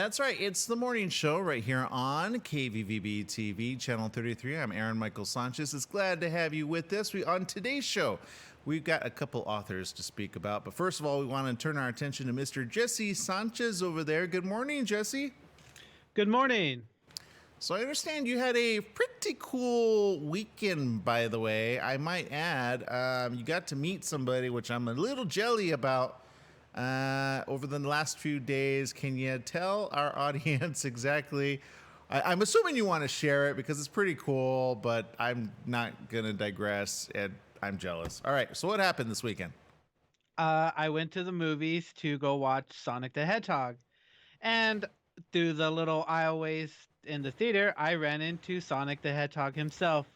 That's right. It's the morning show right here on KVVB TV, Channel 33. I'm Aaron Michael Sanchez. It's glad to have you with us. On today's show, we've got a couple authors to speak about. But first of all, we want to turn our attention to Mr. Jesse Sanchez over there. Good morning, Jesse. Good morning. So I understand you had a pretty cool weekend, by the way. I might add, you got to meet somebody, which I'm a little jelly about. Over the last few days, can you tell our audience exactly? I'm assuming you want to share it because it's pretty cool, but I'm not going to digress, and I'm jealous. All right, so what happened this weekend? I went to the movies to go watch Sonic the Hedgehog. And through the little aisleways in the theater, I ran into Sonic the Hedgehog himself.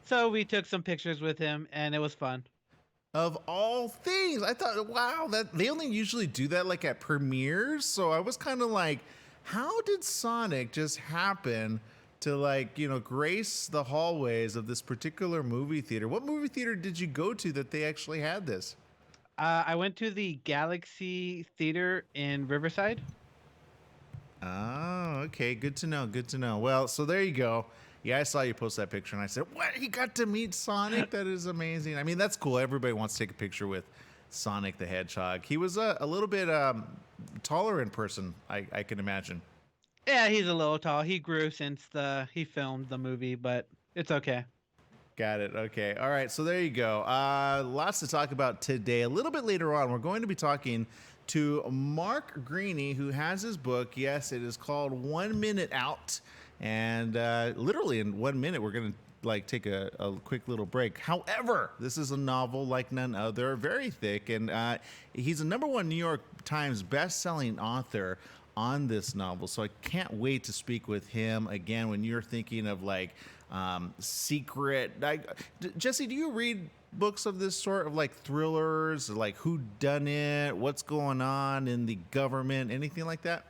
So we took some pictures with him, and it was fun. Of all things, I thought, wow, that they only usually do that like at premieres. So I was kind of like, how did Sonic just happen to grace the hallways of this particular movie theater? What movie theater did you go to that they actually had this? I went to the Galaxy Theater in Riverside. Oh, okay. Good to know. Good to know. Well, so there you go. Yeah, I saw you post that picture and I said, what? He got to meet Sonic? That is amazing. I mean, that's cool. Everybody wants to take a picture with Sonic the Hedgehog. He was a little bit taller in person, I can imagine. Yeah, he's a little tall. He grew since he filmed the movie, but it's okay. Got it. Okay. All right. So there you go. Lots to talk about today. A little bit later on, we're going to be talking to Mark Greene Ii, who has his book. Yes, it is called 1 Minute Out. And literally in 1 minute, we're going to take a quick little break. However, this is a novel like none other, very thick. And he's a #1 New York Times best-selling author on this novel. So I can't wait to speak with him again when you're thinking of secret. Jesse, do you read books of this sort of thrillers, like who done it, what's going on in the government, anything like that?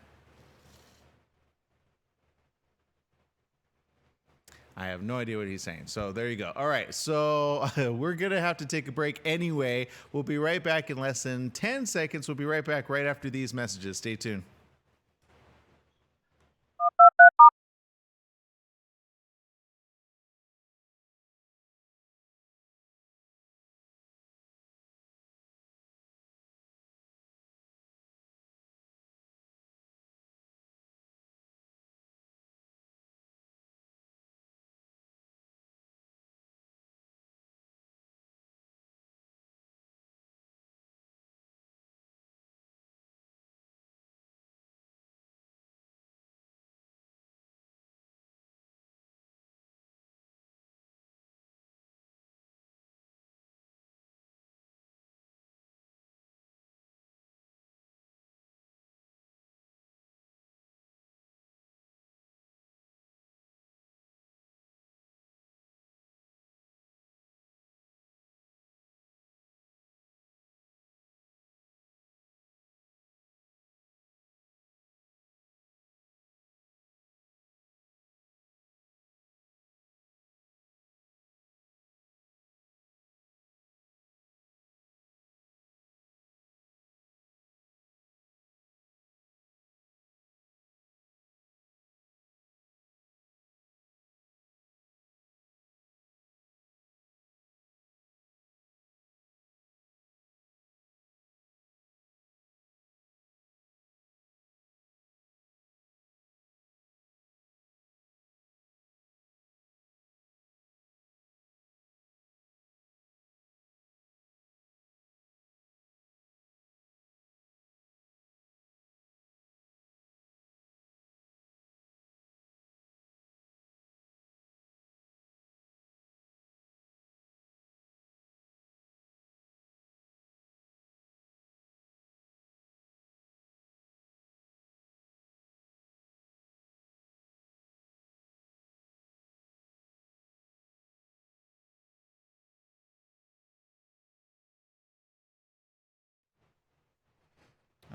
I have no idea what he's saying. So there you go. All right. So we're going to have to take a break anyway. We'll be right back in less than 10 seconds. We'll be right back right after these messages. Stay tuned.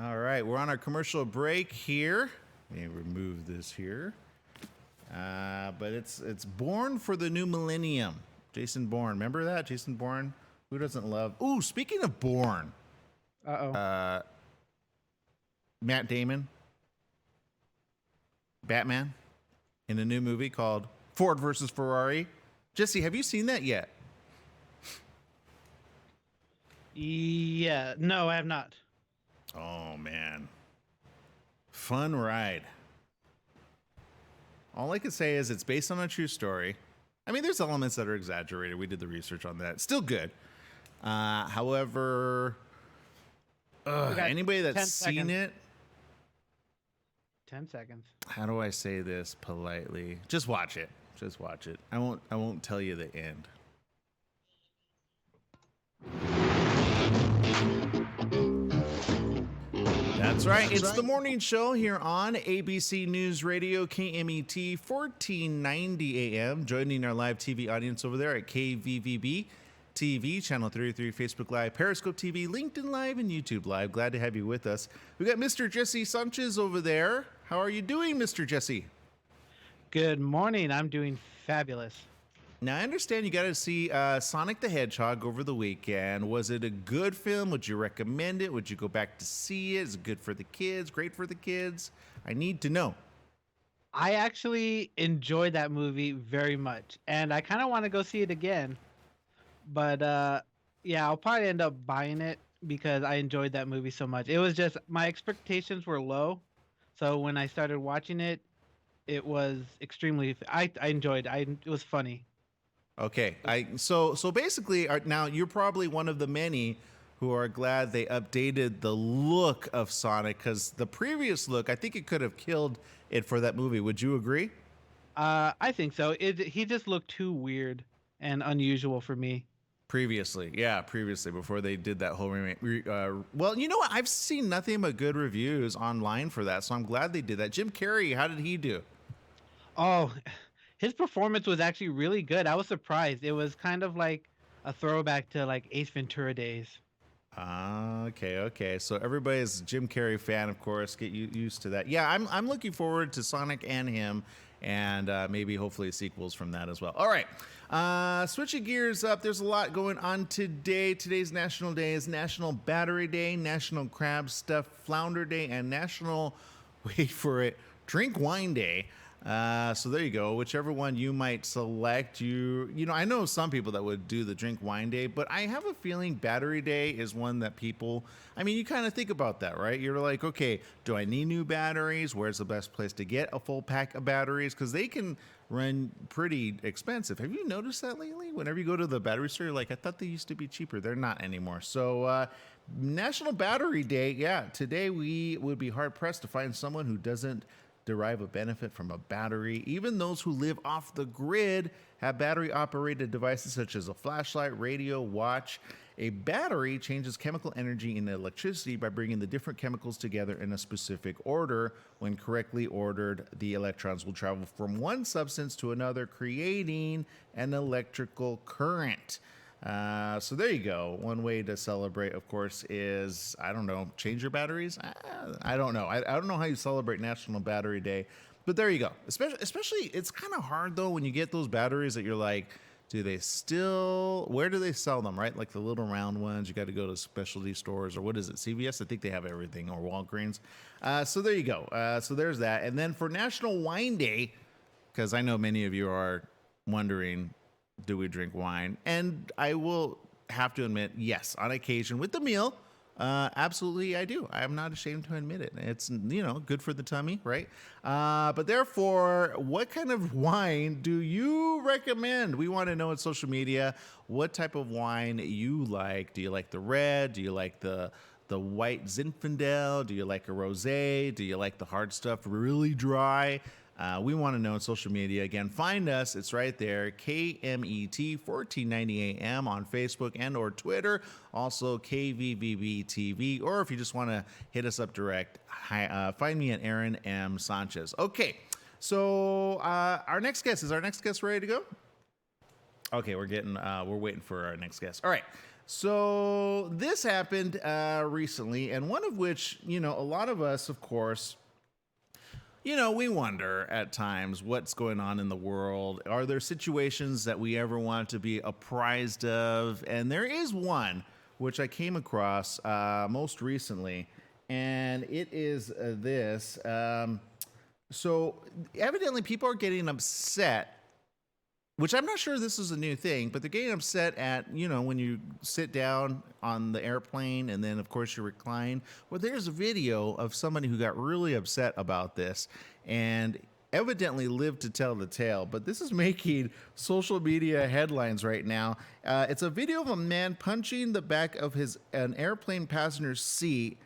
All right, we're on our commercial break here. Let me remove this here. But it's Born for the New Millennium. Jason Bourne, remember that? Jason Bourne? Who doesn't love? Ooh, speaking of Bourne, Uh-oh. Matt Damon. Batman in a new movie called Ford versus Ferrari. Jesse, have you seen that yet? Yeah, no, I have not. Oh, man. Fun ride. All I can say is it's based on a true story. I mean, there's elements that are exaggerated. We did the research on that. Still good. However, anybody that's seen it, 10 seconds. how do I say this politely? Just watch it. Just watch it. I won't tell you the end. That's right. It's the morning show here on ABC News Radio, KMET 1490 AM. Joining our live TV audience over there at KVVB TV, Channel 33, Facebook Live, Periscope TV, LinkedIn Live, and YouTube Live. Glad to have you with us. We got Mr. Jesse Sanchez over there. How are you doing, Mr. Jesse? Good morning. I'm doing fabulous. Now, I understand you got to see Sonic the Hedgehog over the weekend. Was it a good film? Would you recommend it? Would you go back to see it? Is it good for the kids? Great for the kids? I need to know. I actually enjoyed that movie very much, and I kind of want to go see it again. But yeah, I'll probably end up buying it because I enjoyed that movie so much. It was just my expectations were low, so when I started watching it, it was extremely. I enjoyed. It was funny. Okay, so basically, now you're probably one of the many who are glad they updated the look of Sonic, because the previous look, I think it could have killed it for that movie. Would you agree? I think so. He just looked too weird and unusual for me. Previously, before they did that whole remake. Well, you know what? I've seen nothing but good reviews online for that, so I'm glad they did that. Jim Carrey, how did he do? Oh, his performance was actually really good. I was surprised. It was kind of like a throwback to like Ace Ventura days. Okay. So everybody's Jim Carrey fan, of course. Get used to that. Yeah, I'm looking forward to Sonic and him, and maybe hopefully sequels from that as well. All right. Switching gears up, there's a lot going on today. Today's National Day is National Battery Day, National Crab Stuffed Flounder Day, and National, wait for it, Drink Wine Day. So there you go. Whichever one you might select, you know, I know some people that would do the Drink Wine Day, but I have a feeling Battery Day is one that people, I mean, you kind of think about that, right? You're like, okay, do I need new batteries? Where's the best place to get a full pack of batteries? Because they can run pretty expensive. Have you noticed that lately? Whenever you go to the battery store, you're like, I thought they used to be cheaper. They're not anymore. So, National Battery Day, yeah, today we would be hard pressed to find someone who doesn't derive a benefit from a battery. Even those who live off the grid have battery operated devices such as a flashlight, radio, watch. A battery changes chemical energy into electricity by bringing the different chemicals together in a specific order. When correctly ordered, the electrons will travel from one substance to another, creating an electrical current. So there you go. One way to celebrate, of course, is, I don't know, change your batteries? I don't know. I don't know how you celebrate National Battery Day, but there you go. Especially it's kind of hard, though, when you get those batteries that you're like, where do they sell them, right? Like the little round ones, you got to go to specialty stores, or what is it, CVS? I think they have everything, or Walgreens. So there you go. So there's that. And then for National Wine Day, because I know many of you are wondering, do we drink wine? And I will have to admit, yes, on occasion with the meal, absolutely I do. I'm not ashamed to admit it. It's, you know, good for the tummy, right? But therefore, what kind of wine do you recommend? We want to know on social media what type of wine you like. Do you like the red? Do you like the white Zinfandel? Do you like a rosé? Do you like the hard stuff really dry? We want to know on social media. Again, find us. It's right there. KMET 1490 AM on Facebook and or Twitter. Also KVVB TV. Or if you just want to hit us up direct, find me at Aaron M. Sanchez. Okay. So our next guest, is our next guest ready to go? Okay, we're waiting for our next guest. All right. So this happened recently, and one of which, you know, a lot of us, of course, you know, we wonder at times what's going on in the world. Are there situations that we ever want to be apprised of? And there is one which I came across most recently, and it is this. So evidently, people are getting upset, which I'm not sure this is a new thing, but they're getting upset at, when you sit down on the airplane and then, of course, you recline. Well, there's a video of somebody who got really upset about this and evidently lived to tell the tale. But this is making social media headlines right now. It's a video of a man punching the back of an airplane passenger's seat.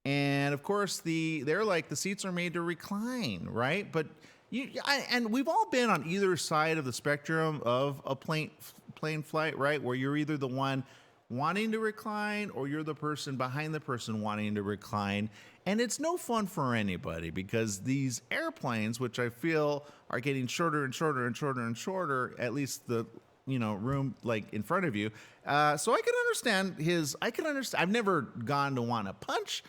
And of course, they're like the seats are made to recline, right? But and we've all been on either side of the spectrum of a plane flight, right? Where you're either the one wanting to recline or you're the person behind the person wanting to recline. And it's no fun for anybody because these airplanes, which I feel are getting shorter and shorter and shorter and shorter, at least the room like in front of you. So I can understand I've never gone to want to punch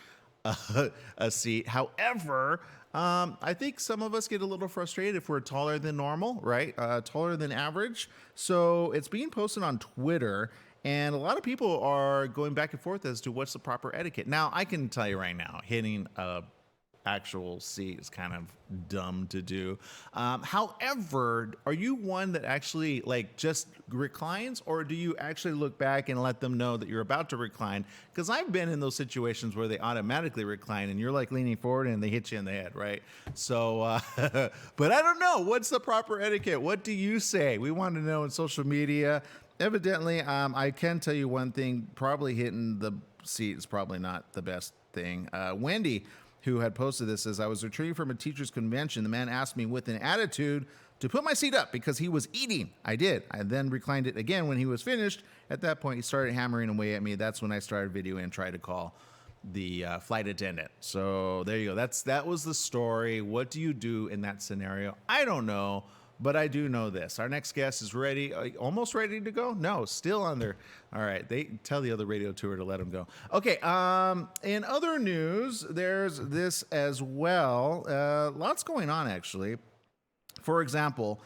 a seat. However, I think some of us get a little frustrated if we're taller than normal, right? Taller than average. So it's being posted on Twitter, and a lot of people are going back and forth as to what's the proper etiquette. Now, I can tell you right now, hitting a actual seat is kind of dumb to do. However, are you one that actually just reclines, or do you actually look back and let them know that you're about to recline? Because I've been in those situations where they automatically recline and you're leaning forward and they hit you in the head, right? So, but I don't know. What's the proper etiquette? What do you say? We want to know in social media. Evidently, I can tell you one thing, probably hitting the seat is probably not the best thing. Wendy, who had posted this, says, I was returning from a teacher's convention. The man asked me with an attitude to put my seat up because he was eating. I did. I then reclined it again when he was finished. At that point, he started hammering away at me. That's when I started videoing and tried to call the flight attendant. So there you go. That was the story. What do you do in that scenario? I don't know. But I do know this. Our next guest is ready, almost ready to go? No, still on there. All right, they tell the other radio tour to let him go. Okay, in other news, there's this as well. Lots going on, actually. For example,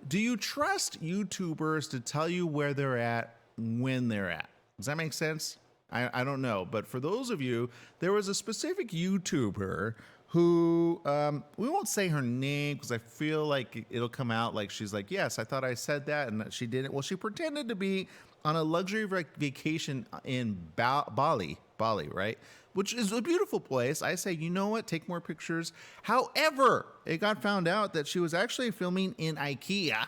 do you trust YouTubers to tell you where they're at when they're at? Does that make sense? I don't know. But for those of you, there was a specific YouTuber who, we won't say her name because I feel like it'll come out like she's like, yes, I thought I said that, and she didn't. Well, she pretended to be on a luxury vacation in Bali, right? Which is a beautiful place. I say, you know what? Take more pictures. However, it got found out that she was actually filming in IKEA.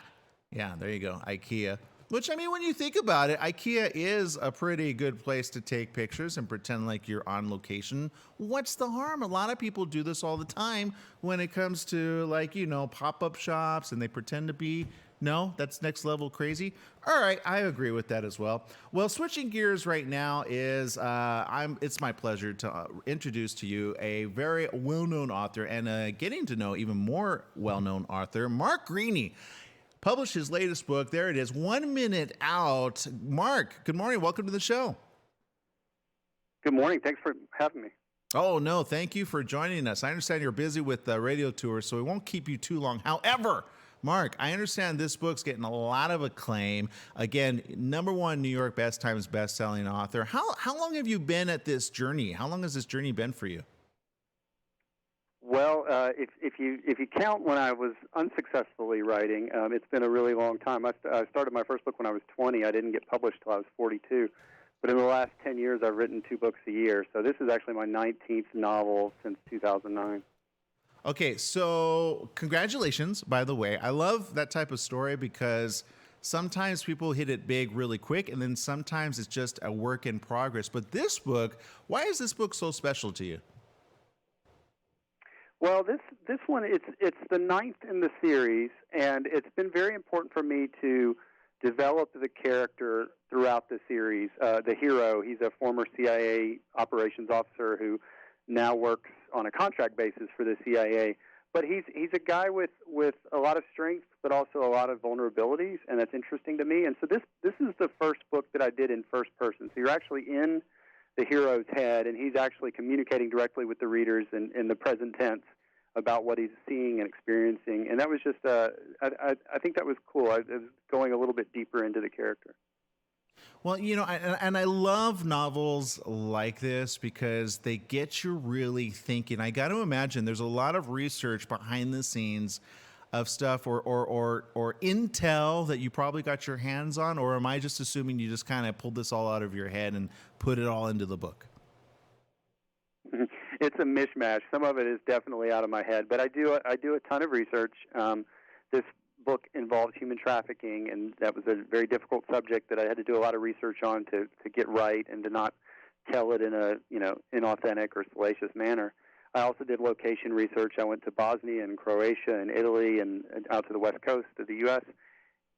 Yeah, there you go, IKEA. Which, I mean, when you think about it, IKEA is a pretty good place to take pictures and pretend like you're on location. What's the harm? A lot of people do this all the time when it comes to, pop-up shops, and they pretend to be. No, that's next level crazy. All right, I agree with that as well. Well, switching gears right now is it's my pleasure to introduce to you a very well-known author and getting to know even more well-known author, Mark Greene. Published his latest book. There it is, 1 minute out. Mark, good morning. Welcome to the show. Good morning. Thanks for having me. Oh, no, thank you for joining us. I understand you're busy with the radio tour, so we won't keep you too long. However, Mark, I understand this book's getting a lot of acclaim. Again, #1 New York Best Times best-selling author. How long have you been at this journey? How long has this journey been for you? Well, if you count when I was unsuccessfully writing, it's been a really long time. I started my first book when I was 20. I didn't get published till I was 42. But in the last 10 years, I've written 2 books a year. So this is actually my 19th novel since 2009. Okay, so congratulations, by the way. I love that type of story because sometimes people hit it big really quick, and then sometimes it's just a work in progress. But this book, why is this book so special to you? Well, this one, it's the 9th in the series, and it's been very important for me to develop the character throughout the series. The hero, he's a former CIA operations officer who now works on a contract basis for the CIA. But he's a guy with a lot of strengths, but also a lot of vulnerabilities, and that's interesting to me. And so this is the first book that I did in first person. So you're actually in the hero's head, and he's actually communicating directly with the readers in the present tense about what he's seeing and experiencing. And that was just, I think that was cool. I was going a little bit deeper into the character. Well, and I love novels like this because they get you really thinking. I got to imagine there's a lot of research behind the scenes of stuff or intel that you probably got your hands on, or am I just assuming you just kind of pulled this all out of your head and put it all into the book? It's a mishmash. Some of it is definitely out of my head, but I do a ton of research. This book involves human trafficking, and that was a very difficult subject that I had to do a lot of research on to get right and to not tell it in a inauthentic or salacious manner. I also did location research. I went to Bosnia and Croatia and Italy and out to the west coast of the U.S.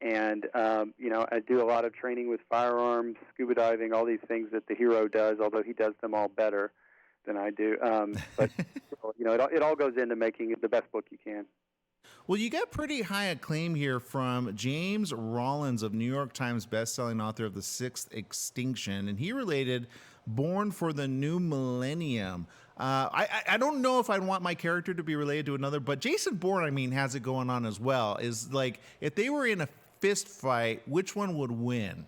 And I do a lot of training with firearms, scuba diving, all these things that the hero does, although he does them all better than I do. But it all goes into making it the best book you can. Well, you got pretty high acclaim here from James Rollins of New York Times bestselling author of The Sixth Extinction, and he related Born for the New Millennium. I don't know if I'd want my character to be related to another, but Jason Bourne, has it going on as well. Is like, if they were in a fist fight, which one would win?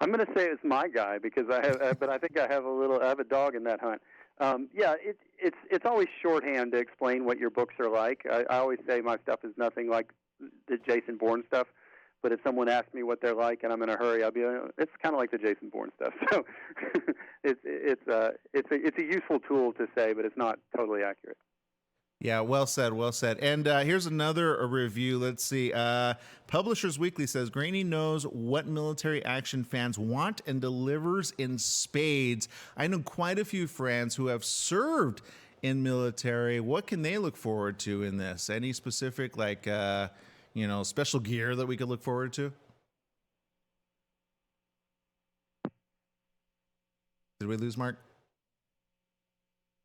I'm going to say it's my guy because but I think I have a dog in that hunt. It's always shorthand to explain what your books are like. I always say my stuff is nothing like the Jason Bourne stuff, but if someone asks me what they're like and I'm in a hurry, I'll be it's kind of like the Jason Bourne stuff. So it's a useful tool to say, but it's not totally accurate. Yeah, well said, well said. And here's another review. Let's see. Publishers Weekly says, Greene knows what military action fans want and delivers in spades. I know quite a few friends who have served in military. What can they look forward to in this? Any specific, special gear that we could look forward to? Did we lose Mark?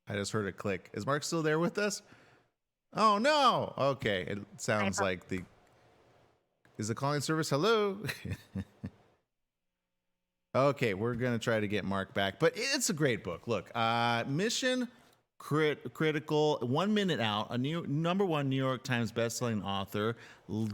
I just heard a click. Is Mark still there with us? Oh, no. Okay. It sounds like is the calling service? Hello? Okay. We're going to try to get Mark back, but it's a great book. Look, Mission Critical, 1 minute out, number one New York Times bestselling author,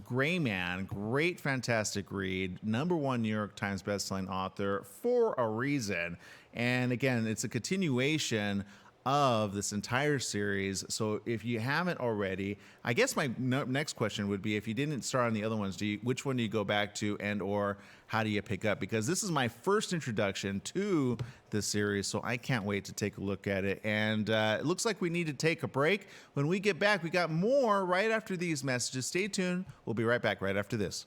Gray Man, great, fantastic read, number one New York Times bestselling author for a reason. And again, it's a continuation of this entire series. So if you haven't already, I guess my next question would be, if you didn't start on the other ones, which one do you go back to, and or how do you pick up? Because this is my first introduction to the series, so I can't wait to take a look at it. And it looks like we need to take a break. When we get back, we got more right after these messages. Stay tuned. We'll be right back right after this.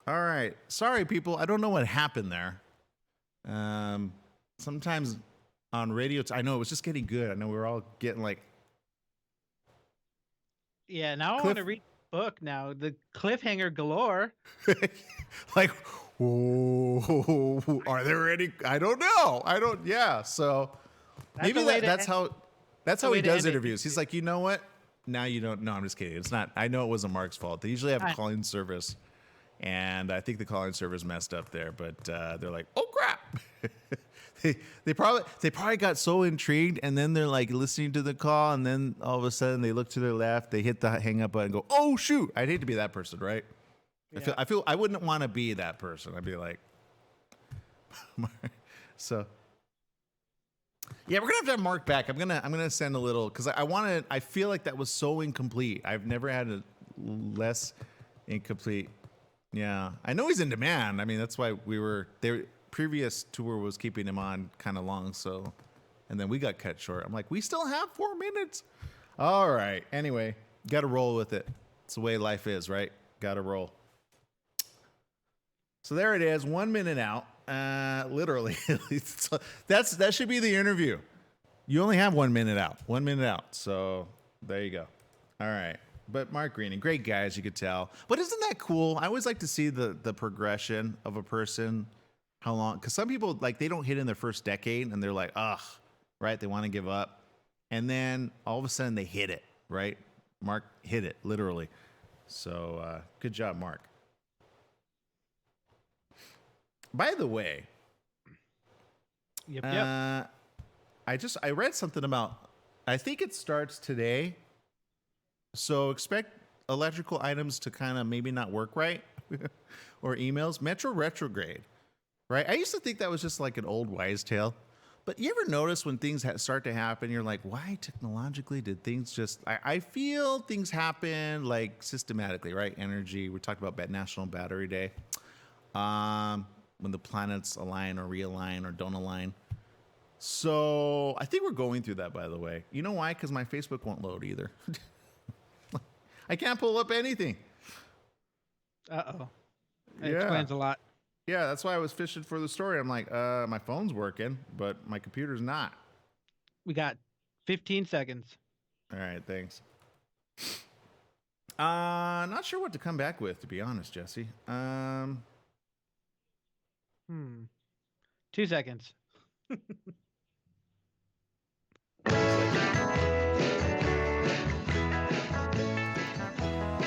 All right. Sorry, people. I don't know what happened there. Sometimes on radio, I know it was just getting good. I know we were all getting like... Yeah, now I want to read the book now. The cliffhanger galore. Like, whoa, are there any? I don't know. Yeah. So maybe that's how he does interviews. He's like, you know what? Now you don't. No, I'm just kidding. It's not. I know it wasn't Mark's fault. They usually have a calling service. And I think the calling service messed up there, but they're like, "Oh crap!" they probably got so intrigued, and then they're like listening to the call, and then all of a sudden they look to their left, they hit the hang up button, and go, "Oh shoot!" I'd hate to be that person, right? Yeah. I feel I wouldn't want to be that person. I'd be like, so. Yeah, we're gonna have to have Mark back. I'm gonna send a little because I feel like that was so incomplete. I've never had a less incomplete. Yeah, I know he's in demand. I mean, that's why we were there. Previous tour was keeping him on kind of long, so, and then we got cut short. I'm like, we still have 4 minutes. All right. Anyway, got to roll with it. It's the way life is, right? Got to roll. So there it is, 1 minute out. Literally, that should be the interview. You only have 1 minute out. 1 minute out. So there you go. All right. But Mark Greene, great guy, as you could tell. But isn't that cool? I always like to see the progression of a person, how long, because some people, like, they don't hit in their first decade, and they're like, ugh, right? They want to give up. And then all of a sudden they hit it, right? Mark hit it, literally. So good job, Mark. By the way, Yep. I read something about, I think it starts today. So expect electrical items to kind of maybe not work right or emails. Metro retrograde, right? I used to think that was just like an old wives' tale. But you ever notice when things start to happen, you're like, why technologically did things just, I feel things happen like systematically, right? Energy, we talked about National Battery Day. When the planets align or realign or don't align. So I think we're going through that, by the way. You know why? Because my Facebook won't load either. I can't pull up anything. Uh-oh. That explains a lot. Yeah, that's why I was fishing for the story. I'm like, my phone's working, but my computer's not. We got 15 seconds. All right, thanks. Not sure what to come back with, to be honest, Jesse. 2 seconds.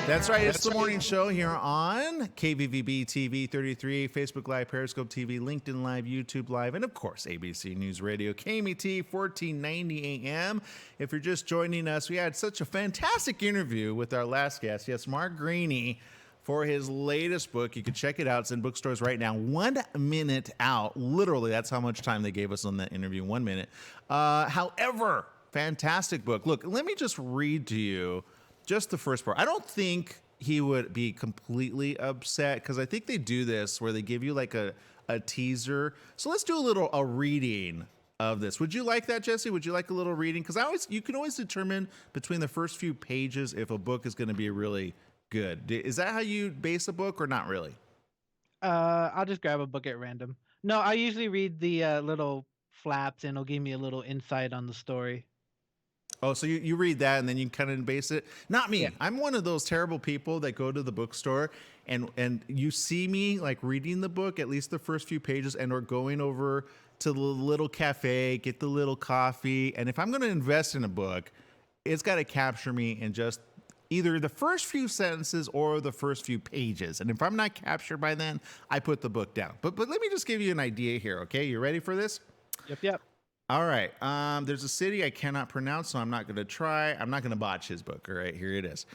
That's right. It's the morning show here on KVVB TV 33, Facebook Live, Periscope TV, LinkedIn Live, YouTube Live, and of course, ABC News Radio, KMET 1490 AM. If you're just joining us, we had such a fantastic interview with our last guest. Yes, Mark Greene Ii, for his latest book. You can check it out. It's in bookstores right now. 1 minute out. Literally, that's how much time they gave us on that interview. 1 minute. However, fantastic book. Look, let me just read to you just the first part. I don't think he would be completely upset because I think they do this where they give you like a teaser. So let's do a reading of this. Would you like that, Jesse? Would you like a little reading? Because you can always determine between the first few pages if a book is going to be really good. Is that how you base a book or not really? I'll just grab a book at random. No, I usually read the little flaps and it'll give me a little insight on the story. Oh, so you read that and then you kind of base it? Not me. Yeah. I'm one of those terrible people that go to the bookstore and you see me like reading the book, at least the first few pages, and or going over to the little cafe, get the little coffee. And if I'm going to invest in a book, it's got to capture me in just either the first few sentences or the first few pages. And if I'm not captured by then, I put the book down. But let me just give you an idea here, okay? You ready for this? Yep. All right. There's a city I cannot pronounce, so I'm not going to try. I'm not going to botch his book. All right, here it is.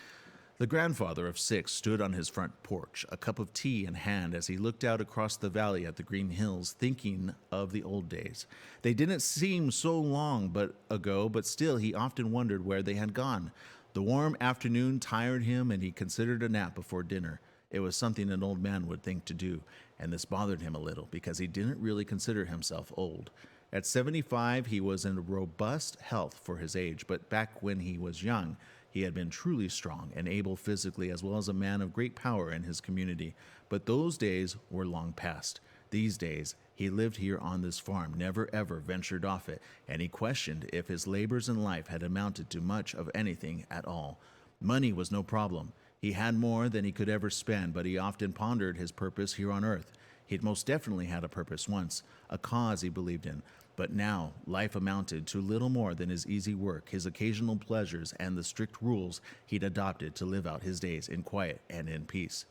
The grandfather of 6 stood on his front porch, a cup of tea in hand, as he looked out across the valley at the green hills, thinking of the old days. They didn't seem so long ago, but still he often wondered where they had gone. The warm afternoon tired him, and he considered a nap before dinner. It was something an old man would think to do, and this bothered him a little because he didn't really consider himself old. At 75, he was in robust health for his age, but back when he was young, he had been truly strong and able physically, as well as a man of great power in his community. But those days were long past. These days, he lived here on this farm, never ever ventured off it, and he questioned if his labors in life had amounted to much of anything at all. Money was no problem. He had more than he could ever spend, but he often pondered his purpose here on earth. He'd most definitely had a purpose once, a cause he believed in. But now, life amounted to little more than his easy work, his occasional pleasures, and the strict rules he'd adopted to live out his days in quiet and in peace.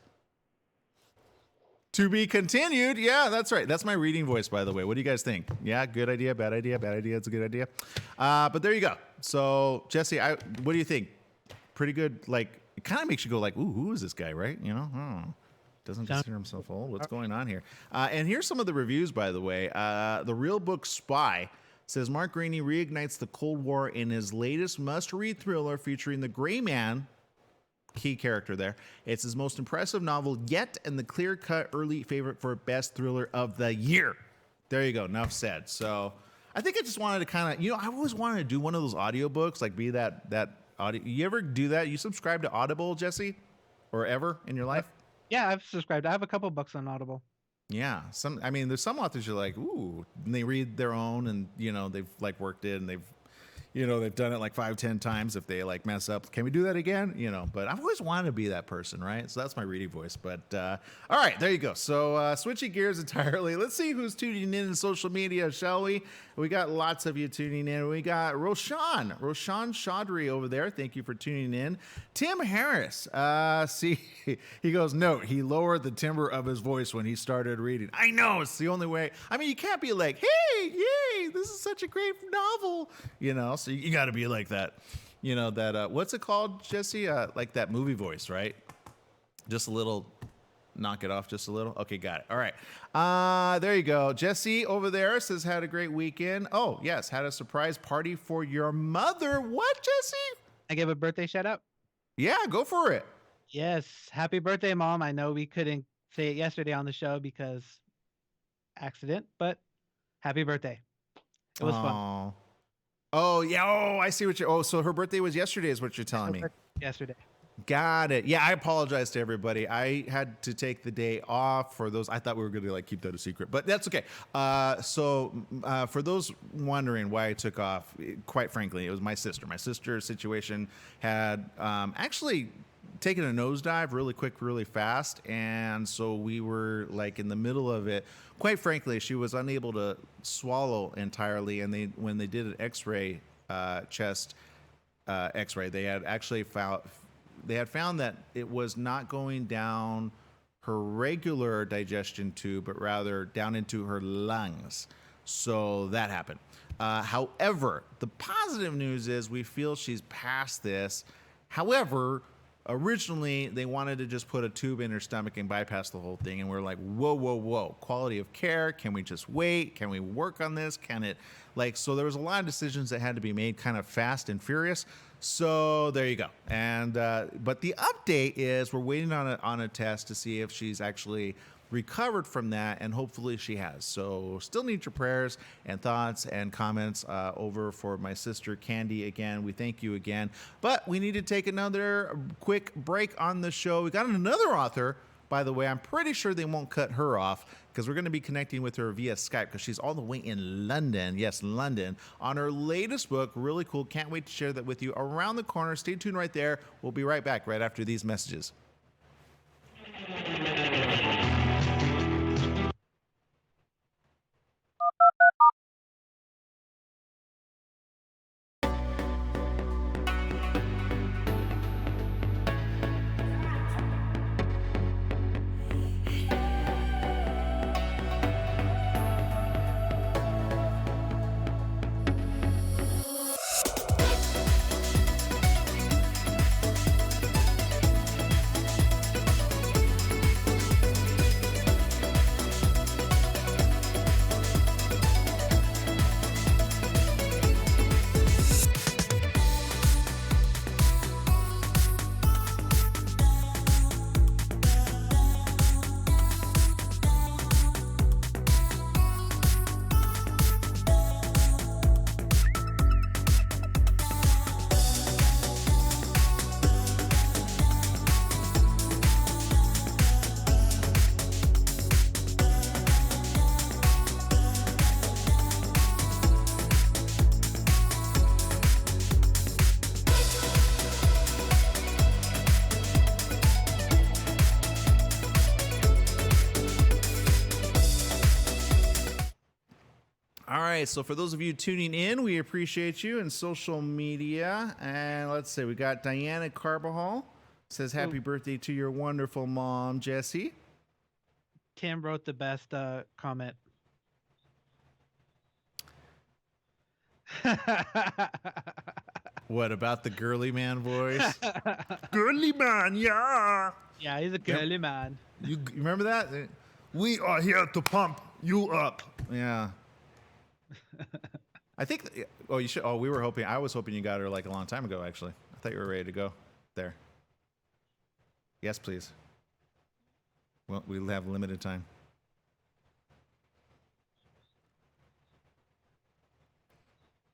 To be continued. Yeah, that's right. That's my reading voice, by the way. What do you guys think? Yeah, good idea, bad idea, bad idea. It's a good idea. But there you go. So, Jesse, what do you think? Pretty good. Like, it kind of makes you go like, ooh, who is this guy, right? You know, doesn't consider himself old. What's going on here? And here's some of the reviews, by the way. The Real Book Spy says Mark Greene reignites the Cold War in his latest must-read thriller featuring the Gray Man, key character there. It's his most impressive novel yet and the clear-cut early favorite for best thriller of the year. There you go. Enough said. So I think I just wanted to kind of, I always wanted to do one of those audiobooks, like be that audio. You ever do that? You subscribe to Audible, Jesse? Or ever in your life? Yeah, I've subscribed. I have a couple books on Audible. Yeah. There's some authors you're like, ooh, and they read their own and, they've like worked it and they've, you know, they've done it like 5-10 times. If they like mess up, can we do that again? You know, but I've always wanted to be that person, right? So that's my reading voice. But all right, there you go. So switching gears entirely, let's see who's tuning in social media, shall we? We got lots of you tuning in. We got Roshan Chaudhry over there. Thank you for tuning in. Tim Harris. See, he goes, note, he lowered the timbre of his voice when he started reading. I know, it's the only way. I mean, you can't be like, hey, yay, this is such a great novel. You know, so you got to be like that. You know, that, what's it called, Jesse? Like that movie voice, right? Just a little. Knock it off just a little. Okay, got it. All right. There you go. Jesse over there says, had a great weekend. Oh, yes. Had a surprise party for your mother. What, Jesse? I gave a birthday shout out. Yeah, go for it. Yes. Happy birthday, Mom. I know we couldn't say it yesterday on the show because accident, but happy birthday. It was fun. Oh, yeah. Oh, I see what you're. Oh, so her birthday was yesterday is what you're telling me. Yesterday. Got it. Yeah, I apologize to everybody. I had to take the day off for those. I thought we were going to like keep that a secret, but that's okay. So for those wondering why I took off, quite frankly, it was my sister. My sister's situation had actually taken a nosedive really quick, really fast, and so we were like in the middle of it. Quite frankly, she was unable to swallow entirely, and when they did an X-ray, chest X-ray, they had actually found that it was not going down her regular digestion tube, but rather down into her lungs. So that happened. However, the positive news is we feel she's past this. However, originally they wanted to just put a tube in her stomach and bypass the whole thing. And we're like, whoa, whoa, whoa. Quality of care. Can we just wait? Can we work on this? Can it so there was a lot of decisions that had to be made kind of fast and furious. So there you go. And but the update is we're waiting on a test to see if she's actually recovered from that, and hopefully she has. So still need your prayers and thoughts and comments over for my sister Candy. Again, we thank you again. But we need to take another quick break on the show. We got another author, by the way. I'm pretty sure they won't cut her off because we're going to be connecting with her via Skype because she's all the way in London. Yes, London. On her latest book. Really cool. Can't wait to share that with you around the corner. Stay tuned right there. We'll be right back right after these messages. So for those of you tuning in, we appreciate you in social media. And let's see, we got Diana Carbajal says happy birthday to your wonderful mom, Jessie. Tim wrote the best comment. What about the girly man voice? Girly man, yeah. Yeah, he's a girly man. You remember that? We are here to pump you up. Yeah. I think. Oh, you should. Oh, we were hoping. I was hoping you got her like a long time ago. Actually, I thought you were ready to go. There. Yes, please. Well, we'll have limited time.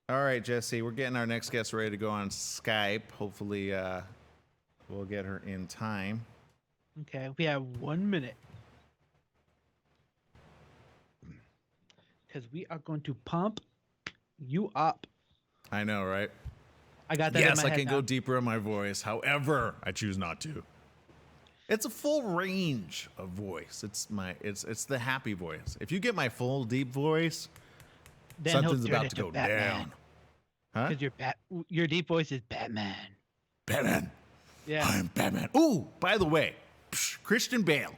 All right, Jesse. We're getting our next guest ready to go on Skype. Hopefully, we'll get her in time. Okay, we have 1 minute. Because we are going to pump you up. I know, right? I got that in Yes, my I head can now. go deeper in my voice. However, I choose not to. It's a full range of voice. It's the happy voice. If you get my full deep voice, Then he'll something's turn about to into go Batman. down. Huh? Because your deep voice is Batman. Batman. Yeah. I'm Batman. Ooh, by the way, Christian Bale.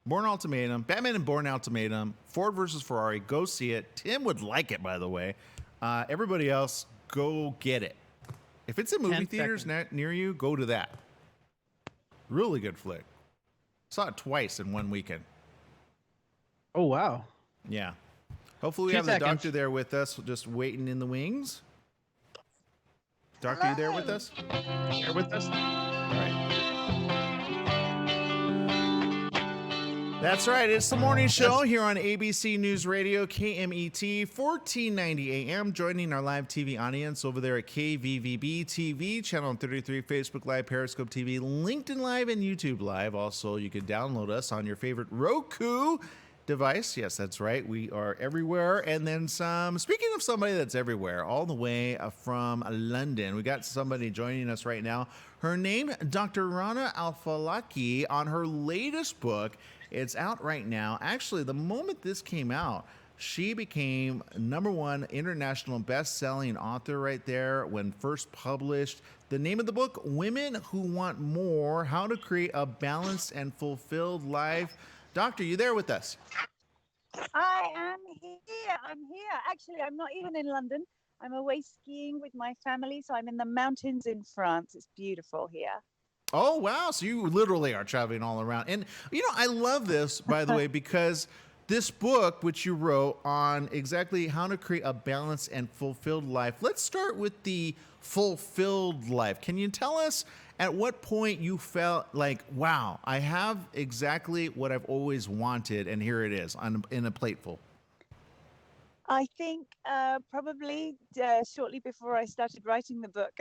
Born Ultimatum, Batman and Born Ultimatum, Ford versus Ferrari. Go see it. Tim would like it, by the way. Everybody else, go get it. If it's in movie 10 theaters seconds. near you, go to that. Really good flick. Saw it twice in one weekend. Oh, wow. Yeah. Hopefully we 2 have the seconds. doctor there with us, just waiting in the wings. Doctor, you there with us? Here with us? All right. That's right. It's the morning show here on ABC News Radio, KMET, 1490 AM. Joining our live TV audience over there at KVVB TV, channel 33, Facebook Live, Periscope TV, LinkedIn Live, and YouTube Live. Also, you can download us on your favorite Roku device. Yes, that's right. We are everywhere. And then some. Speaking of somebody that's everywhere, all the way from London, we got somebody joining us right now. Her name, Dr. Rana Al-Falaki, on her latest book. It's out right now. Actually, the moment this came out, she became #1 international best-selling author right there when first published. The name of the book, Women Who Want More, How to Create a Balanced and Fulfilled Life. Doctor, you there with us? I am here. I'm here. Actually, I'm not even in London. I'm away skiing with my family, so I'm in the mountains in France. It's beautiful here. Oh, wow. So you literally are traveling all around. And, I love this, by the way, because this book, which you wrote on exactly how to create a balanced and fulfilled life. Let's start with the fulfilled life. Can you tell us at what point you felt like, wow, I have exactly what I've always wanted, and here it is in a plateful? I think probably shortly before I started writing the book.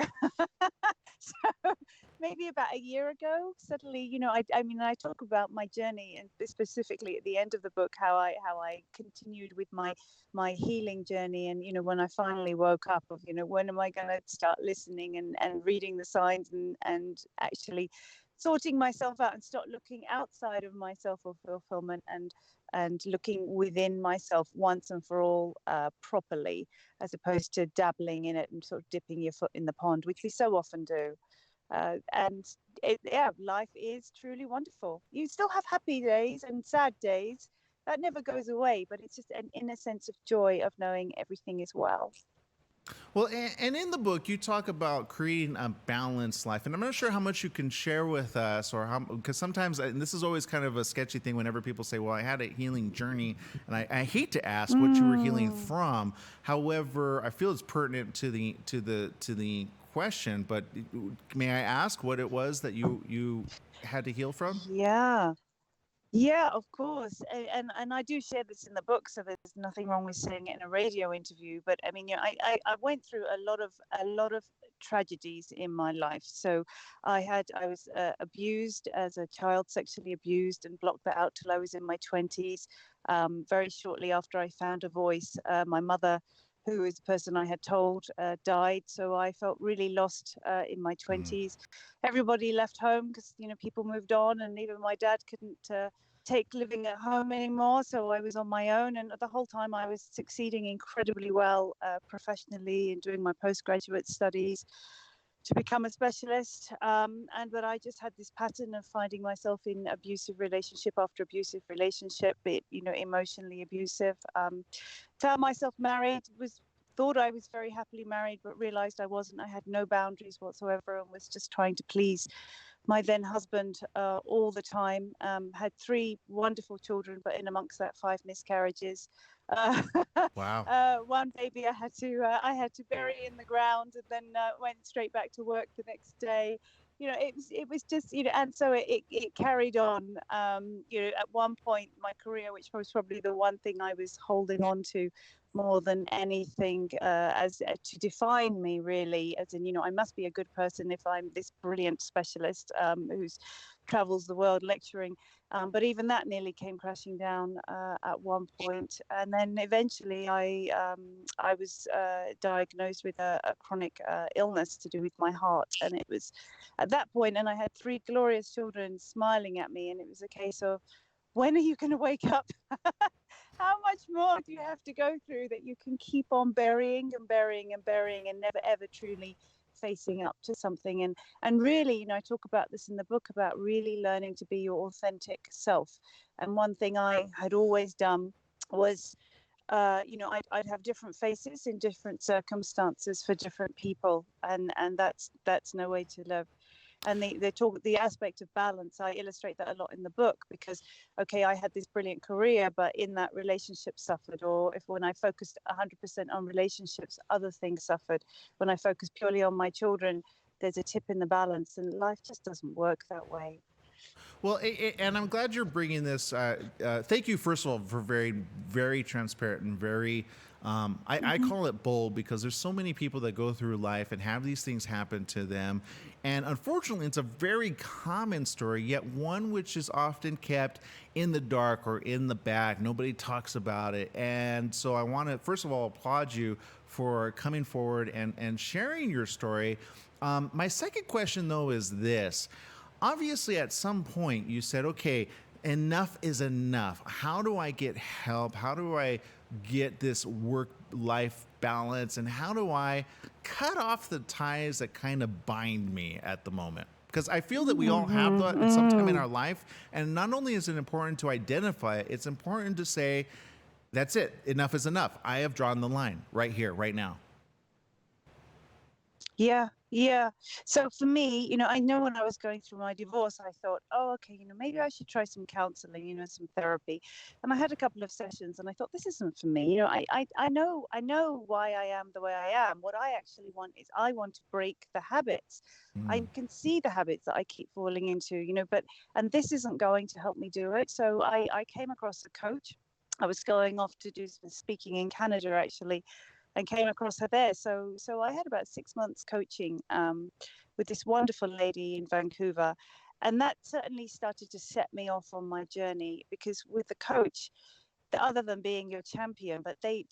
So maybe about a year ago, suddenly, I talk about my journey, and specifically at the end of the book, how I continued with my healing journey, and when I finally woke up of when am I going to start listening and reading the signs and actually sorting myself out and start looking outside of myself for fulfillment and looking within myself once and for all properly, as opposed to dabbling in it and sort of dipping your foot in the pond, which we so often do. Life is truly wonderful. You still have happy days and sad days. That never goes away, but it's just an inner sense of joy of knowing everything is well. Well, and in the book, you talk about creating a balanced life. And I'm not sure how much you can share with us, or how, because sometimes, and this is always kind of a sketchy thing whenever people say, well, I had a healing journey. And I hate to ask what you were healing from. However, I feel it's pertinent to the question. But may I ask what it was that you had to heal from? Yeah, of course, and I do share this in the book, so there's nothing wrong with saying it in a radio interview. But I mean, I went through a lot of tragedies in my life. So I was abused as a child, sexually abused, and blocked that out till I was in my 20s. Very shortly after I found a voice, my mother, who is the person I had told, died. So I felt really lost in my 20s. Everybody left home because people moved on, and even my dad couldn't take living at home anymore. So I was on my own, and the whole time I was succeeding incredibly well professionally and doing my postgraduate studies to become a specialist. But I just had this pattern of finding myself in abusive relationship after abusive relationship, emotionally abusive. Found myself married, thought I was very happily married, but realized I wasn't. I had no boundaries whatsoever and was just trying to please my then husband all the time. Had 3 wonderful children, but in amongst that 5 miscarriages. Wow. One baby I had to bury in the ground, and then went straight back to work the next day. It was just, and so it carried on. At one point in my career, which was probably the one thing I was holding on to more than anything, as to define me, really, as in, I must be a good person if I'm this brilliant specialist who's travels the world lecturing. But even that nearly came crashing down at one point. And then eventually I was diagnosed with a chronic illness to do with my heart. And it was at that point, and I had 3 glorious children smiling at me, and it was a case of, when are you going to wake up? How much more do you have to go through that you can keep on burying and burying and burying and never ever truly facing up to something? And really, I talk about this in the book, about really learning to be your authentic self. And one thing I had always done was, I'd have different faces in different circumstances for different people, and that's no way to live. And the aspect of balance, I illustrate that a lot in the book, because okay, I had this brilliant career, but in that, relationship suffered. Or when I focused 100% on relationships, other things suffered. When I focused purely on my children, there's a tip in the balance, and life just doesn't work that way. Well, and I'm glad you're bringing this. Thank you, first of all, for very, very transparent and very, I call it bold, because there's so many people that go through life and have these things happen to them. And unfortunately, it's a very common story, yet one which is often kept in the dark or in the back. Nobody talks about it. And so I want to, first of all, applaud you for coming forward and sharing your story. My second question, though, is this. Obviously, at some point, you said, okay, enough is enough. How do I get help? How do I get this work-life balance? And how do I cut off the ties that kind of bind me at the moment? Because I feel that we all have that at some time in our life. And not only is it important to identify it, it's important to say, that's it. Enough is enough. I have drawn the line right here, right now. Yeah. So for me, I know when I was going through my divorce, I thought, oh, okay, maybe I should try some counseling, some therapy. And I had a couple of sessions, and I thought, this isn't for me. I know why I am the way I am. What I actually want is, I want to break the habits. I can see the habits that I keep falling into, and this isn't going to help me do it. So I came across a coach. I was going off to do some speaking in Canada, actually, and came across her there. So I had about 6 months coaching with this wonderful lady in Vancouver. And that certainly started to set me off on my journey, because with the coach, other than being your champion, but they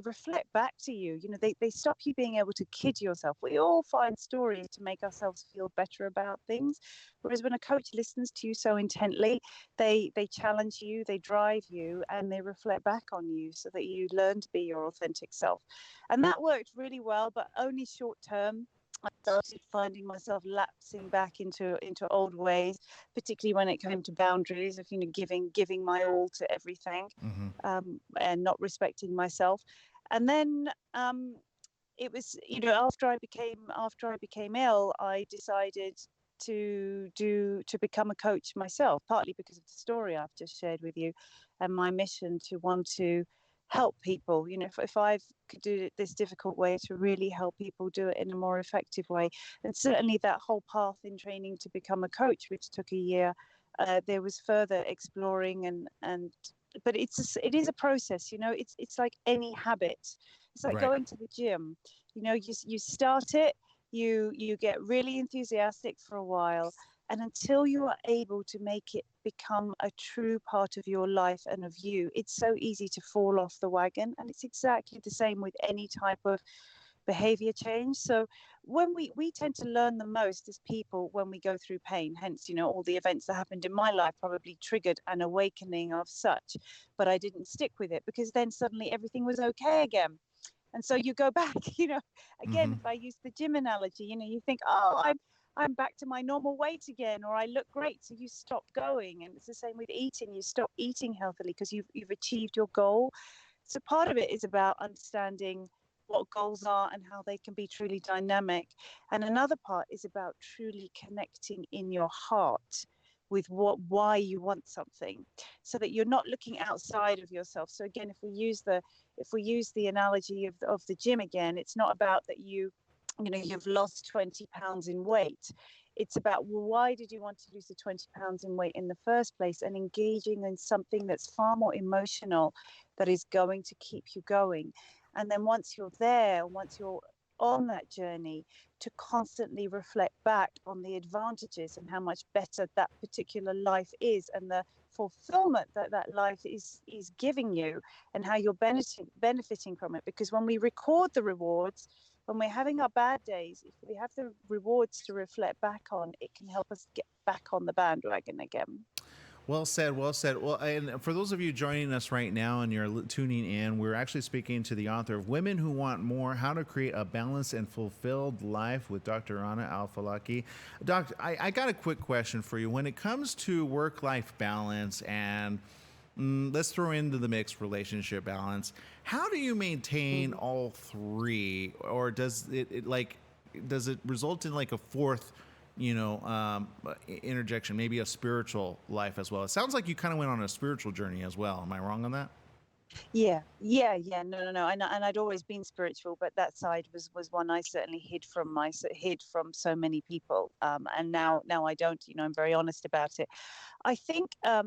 reflect back to you. They stop you being able to kid yourself. We all find stories to make ourselves feel better about things. Whereas when a coach listens to you so intently, they challenge you, they drive you, and they reflect back on you so that you learn to be your authentic self. And that worked really well, but only short term. I started finding myself lapsing back into old ways, particularly when it came to boundaries of giving my all to everything, and not respecting myself. And then it was, after I became ill, I decided to become a coach myself, partly because of the story I've just shared with you, and my mission to want to help people. If I could do it this difficult way, to really help people do it in a more effective way. And certainly that whole path in training to become a coach, which took a year, there was further exploring, but it is a process. It's like any habit. It's like going to the gym. You start it, you get really enthusiastic for a while, and until you are able to make it become a true part of your life and of you, it's so easy to fall off the wagon. And it's exactly the same with any type of behavior change. So when we tend to learn the most as people when we go through pain, hence, all the events that happened in my life probably triggered an awakening of such, but I didn't stick with it, because then suddenly everything was okay again. And so you go back, again, if I use the gym analogy, you think, oh, I'm back to my normal weight again, or I look great. So you stop going. And it's the same with eating. You stop eating healthily because you've achieved your goal. So part of it is about understanding what goals are and how they can be truly dynamic. And another part is about truly connecting in your heart with why you want something, so that you're not looking outside of yourself. So again, if we use the analogy of the gym again, it's not about that you you've lost 20 pounds in weight. It's about, well, why did you want to lose the 20 pounds in weight in the first place, and engaging in something that's far more emotional, that is going to keep you going. And then once you're there, once you're on that journey, to constantly reflect back on the advantages and how much better that particular life is, and the fulfillment that that life is giving you, and how you're benefiting from it. Because when we record the rewards, when we're having our bad days, if we have the rewards to reflect back on, it can help us get back on the bandwagon again. Well said, well said. Well, and for those of you joining us right now and you're tuning in, we're actually speaking to the author of Women Who Want More, How to Create a Balanced and Fulfilled Life, with Dr. Rana Al-Falaki. Doctor, I got a quick question for you. When it comes to work-life balance and let's throw into the mix relationship balance, how do you maintain all three? Or does does it result in like a fourth interjection, maybe a spiritual life as well? It sounds like you kind of went on a spiritual journey as well. Am I wrong on that? Yeah. No. And I'd always been spiritual, but that side was one I certainly hid from so many people. And now I don't. I'm very honest about it. I think I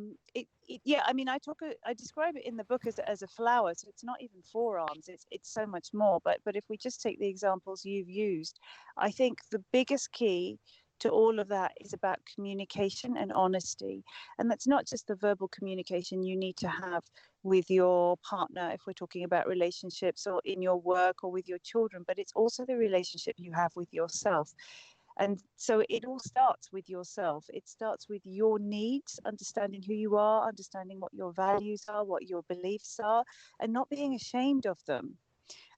describe it in the book as a flower, so it's not even four arms. It's so much more. But if we just take the examples you've used, I think the biggest key to all of that is about communication and honesty. And that's not just the verbal communication you need to have with your partner, if we're talking about relationships, or in your work, or with your children, but it's also the relationship you have with yourself. And so it all starts with yourself. It starts with your needs, understanding who you are, understanding what your values are, what your beliefs are, and not being ashamed of them.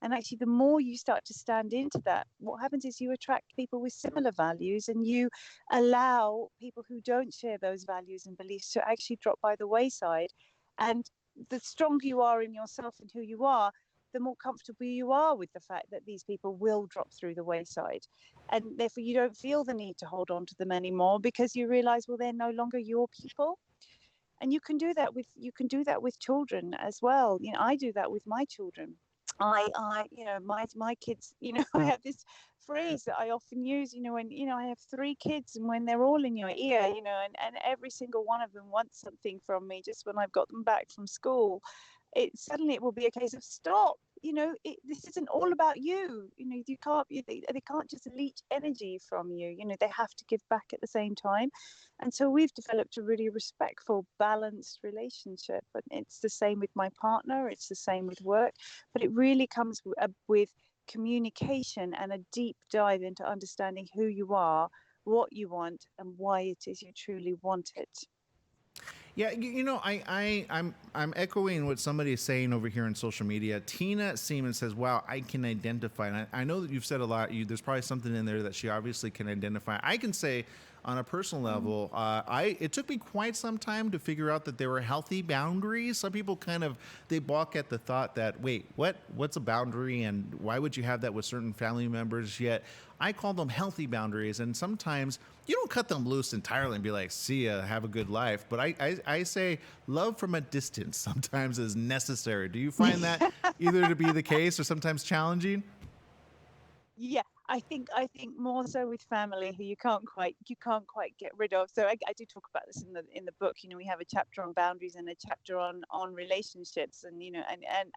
And actually, the more you start to stand into that, what happens is you attract people with similar values, and you allow people who don't share those values and beliefs to actually drop by the wayside. And the stronger you are in yourself and who you are, the more comfortable you are with the fact that these people will drop through the wayside. And therefore, you don't feel the need to hold on to them anymore, because you realize, well, they're no longer your people. And you can do that with children as well. I do that with my children. My kids, I have this phrase that I often use, when, I have three kids, and when they're all in your ear, and every single one of them wants something from me just when I've got them back from school, it will be a case of stop. This isn't all about you. They can't just leech energy from you. They have to give back at the same time. And so we've developed a really respectful, balanced relationship. And it's the same with my partner. It's the same with work. But it really comes with communication and a deep dive into understanding who you are, what you want, and why it is you truly want it. Yeah, I'm echoing what somebody is saying over here on social media. Tina Seaman says, "Wow, I can identify." And I know that you've said a lot. There's probably something in there that she obviously can identify. I can say, on a personal level, it took me quite some time to figure out that there were healthy boundaries. Some people they balk at the thought that, wait, what's a boundary, and why would you have that with certain family members? Yet I call them healthy boundaries, and sometimes you don't cut them loose entirely and be like, see ya, have a good life. But I say love from a distance sometimes is necessary. Do you find that either to be the case or sometimes challenging? Yeah, I think more so with family who you can't quite get rid of. So I do talk about this in the book. We have a chapter on boundaries and a chapter on relationships, and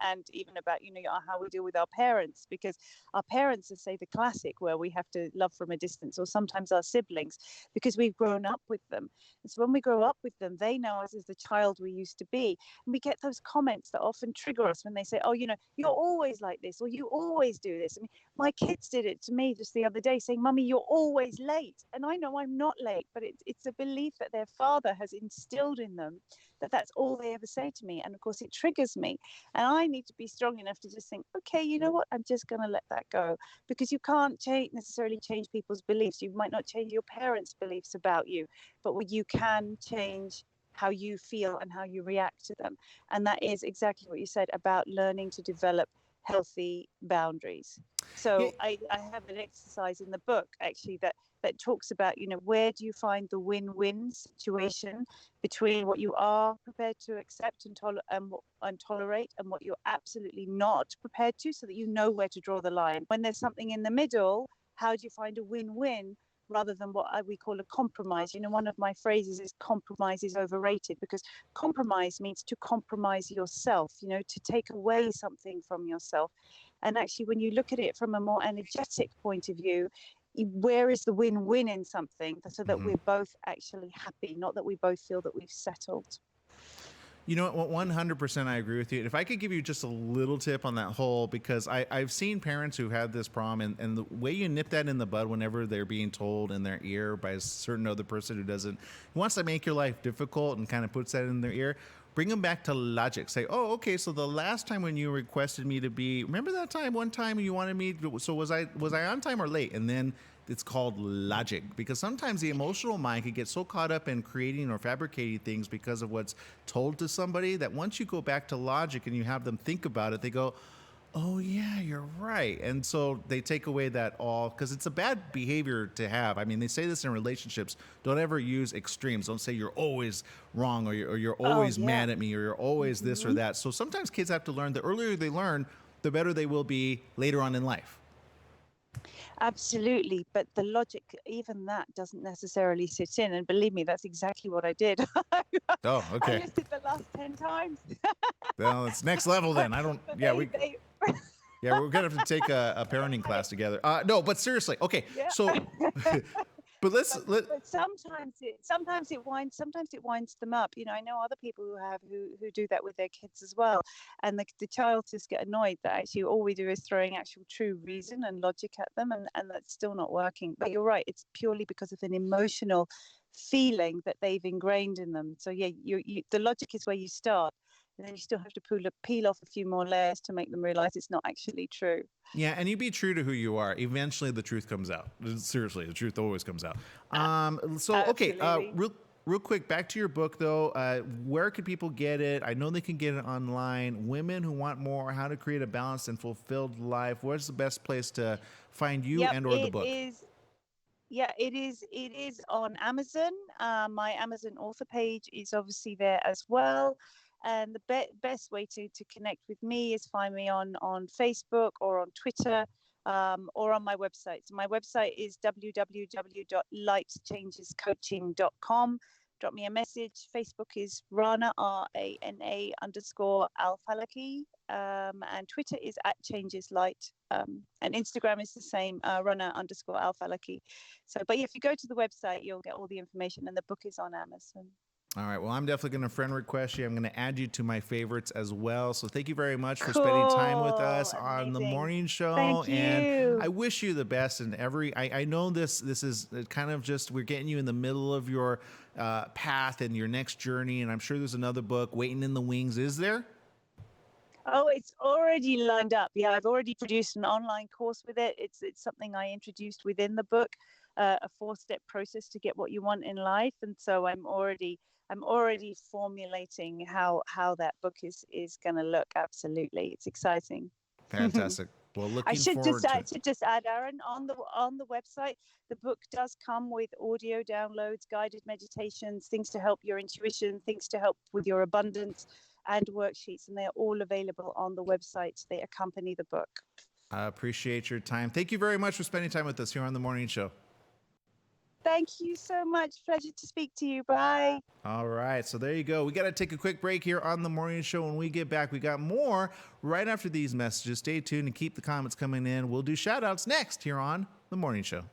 and even about how we deal with our parents, because our parents are, say, the classic where we have to love from a distance, or sometimes our siblings, because we've grown up with them. And so when we grow up with them, they know us as the child we used to be, and we get those comments that often trigger us when they say, "Oh, you're always like this," or "You always do this." I mean, my kids did it to me just the other day, saying, "Mummy, you're always late." And I know I'm not late, but it's a belief that their father has instilled in them, that's all they ever say to me. And of course, it triggers me. And I need to be strong enough to just think, okay, you know what? I'm just going to let that go, because you can't necessarily change people's beliefs. You might not change your parents' beliefs about you, but what you can change how you feel and how you react to them. And that is exactly what you said about learning to develop healthy boundaries. So I have an exercise in the book actually that talks about, where do you find the win-win situation between what you are prepared to accept and tolerate, and what you're absolutely not prepared to, so that you know where to draw the line. When there's something in the middle, how do you find a win-win rather than what we call a compromise? You know, one of my phrases is compromise is overrated, because compromise means to compromise yourself, you know, to take away something from yourself. And actually, when you look at it from a more energetic point of view, where is the win-win in something, so that we're both actually happy, not that we both feel that we've settled. You know what? 100% I agree with you. If I could give you just a little tip on that whole, because I've seen parents who've had this problem, and the way you nip that in the bud whenever they're being told in their ear by a certain other person who wants to make your life difficult and kind of puts that in their ear, bring them back to logic. Say, oh, okay, so the last time when you requested me to be, remember that one time you wanted me to, so was I on time or late? And then it's called logic, because sometimes the emotional mind can get so caught up in creating or fabricating things because of what's told to somebody, that once you go back to logic and you have them think about it, they go, oh yeah, you're right. And so they take away that all, because it's a bad behavior to have. I mean, they say this in relationships: don't ever use extremes. Don't say you're always wrong, or you're always mad at me, or you're always this or that. So sometimes kids have to learn. The earlier they learn, the better they will be later on in life. Absolutely, but the logic, even that doesn't necessarily sit in. And believe me, that's exactly what I did. Oh, okay. I listed the last 10 times. Well, it's next level then. I don't. But Yeah, they we're gonna have to take a parenting class together. No, but seriously, okay. Yeah. So, but but sometimes it winds them up. You know, I know other people who do that with their kids as well, and the child just get annoyed that actually all we do is throwing actual true reason and logic at them, and that's still not working. But you're right, it's purely because of an emotional feeling that they've ingrained in them. So yeah, the logic is where you start, and then you still have to peel off a few more layers to make them realize it's not actually true. yeah, and you be true to who you are. Eventually, the truth comes out. Seriously, the truth always comes out. So okay, real quick, back to your book though. Where can people get it? I know they can get it online. Women who want more, how to create a balanced and fulfilled life. Where's the best place to find you and or the book? It is on Amazon. My Amazon author page is obviously there as well. And the best way to connect with me is find me on Facebook or on Twitter, or on my website. So my website is www.lightchangescoaching.com. Drop me a message. Facebook is Rana, RANA _Al-Falaki. And Twitter is @ChangesLight. And Instagram is the same, Rana _Al-Falaki. So, but if you go to the website, you'll get all the information, and the book is on Amazon. All right. Well, I'm definitely going to friend request you. I'm going to add you to my favorites as well. So thank you very much for spending time with us on the morning show. Thank you. And I wish you the best in I know this is kind of just, we're getting you in the middle of your path and your next journey. And I'm sure there's another book waiting in the wings. Is there? Oh, it's already lined up. Yeah, I've already produced an online course with it. It's something I introduced within the book, a 4-step process to get what you want in life. And so I'm already formulating how that book is going to look. Absolutely, it's exciting. Fantastic. Well, looking I should forward just add, Aaron, on the website, the book does come with audio downloads, guided meditations, things to help your intuition, things to help with your abundance, and worksheets, and they're all available on the website. They accompany the book. I appreciate your time. Thank you very much for spending time with us here on the morning show. Thank you so much. Pleasure to speak to you. Bye. All right. So there you go. We got to take a quick break here on the morning show. When we get back, we got more right after these messages. Stay tuned and keep the comments coming in. We'll do shout outs next here on the morning show.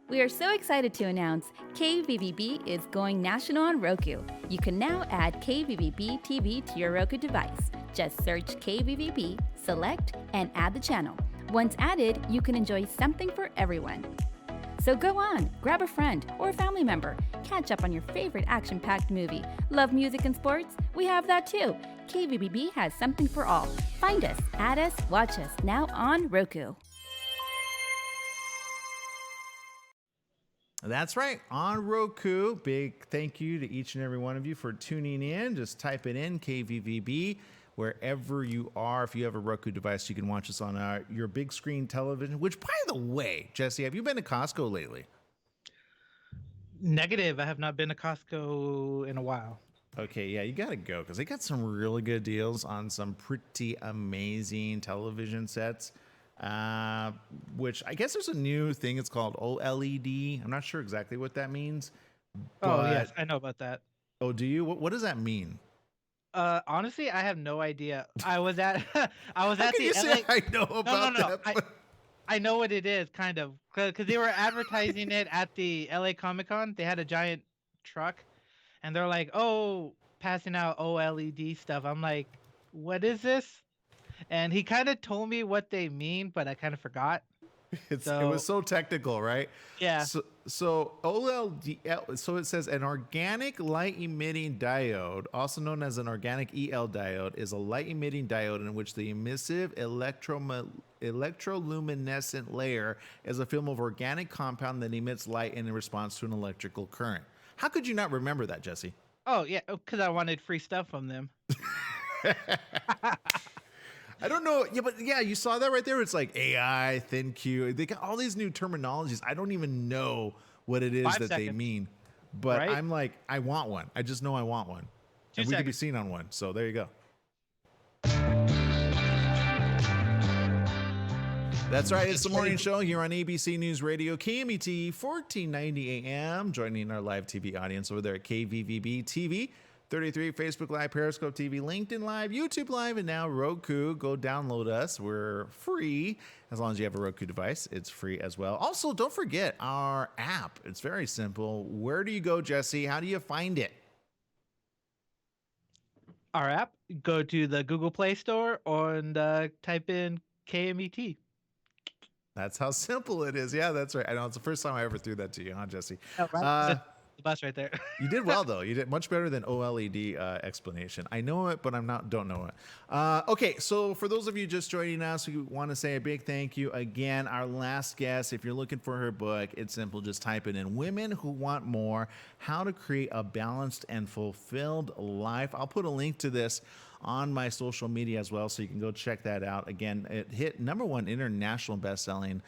We are so excited to announce KVVB is going national on Roku. You can now add KVVB TV to your Roku device. Just search KVVB, select, and add the channel. Once added, you can enjoy something for everyone. So go on, grab a friend or a family member, catch up on your favorite action-packed movie. Love music and sports? We have that too. KVVB has something for all. Find us, add us, watch us now on Roku. That's right, on Roku. Big thank you to each and every one of you for tuning in. Just type it in, KVVB, wherever you are. If you have a Roku device, you can watch us on your big screen television, which, by the way, Jesse, have you been to Costco lately? Negative. I have not been to Costco in a while. Okay, yeah, you got to go because they got some really good deals on some pretty amazing television sets. Which I guess there's a new thing. It's called OLED. I'm not sure exactly what that means. Oh, yes, I know about that. Oh, do you? What does that mean? Honestly, I have no idea. I was at How can you say I know about that? I know what it is, kind of, because they were advertising it at the LA Comic-Con. They had a giant truck, and they're like, "Oh, passing out OLED stuff." I'm like, "What is this?" And he kind of told me what they mean, but I kind of forgot. It was so technical, right? Yeah. So OLED. So it says an organic light-emitting diode, also known as an organic EL diode, is a light-emitting diode in which the emissive electroluminescent layer is a film of organic compound that emits light in response to an electrical current. How could you not remember that, Jesse? Oh yeah, because I wanted free stuff from them. I don't know. Yeah, but yeah, you saw that right there. It's like AI, thin Q. They got all these new terminologies. I don't even know what it is they mean. But right? I'm like, I want one. I just know I want one. And we could be seen on one. So there you go. That's right. It's the morning show here on ABC News Radio, KMET 1490 AM. Joining our live TV audience over there at KVVB TV. 33, Facebook Live, Periscope TV, LinkedIn Live, YouTube Live, and now Roku. Go download us. We're free. As long as you have a Roku device, it's free as well. Also, don't forget our app. It's very simple. Where do you go, Jesse? How do you find it? Our app, go to the Google Play Store and type in KMET. That's how simple it is. Yeah, that's right. I know it's the first time I ever threw that to you, huh, Jesse? Oh, right. The bus right there. You did well, though. You did much better than OLED explanation. I know it, but don't know it. Okay, so for those of you just joining us, we want to say a big thank you again. Our last guest, if you're looking for her book, it's simple. Just type it in. Women Who Want More, How to Create a Balanced and Fulfilled Life. I'll put a link to this on my social media as well, so you can go check that out. Again, it hit #1 international best-selling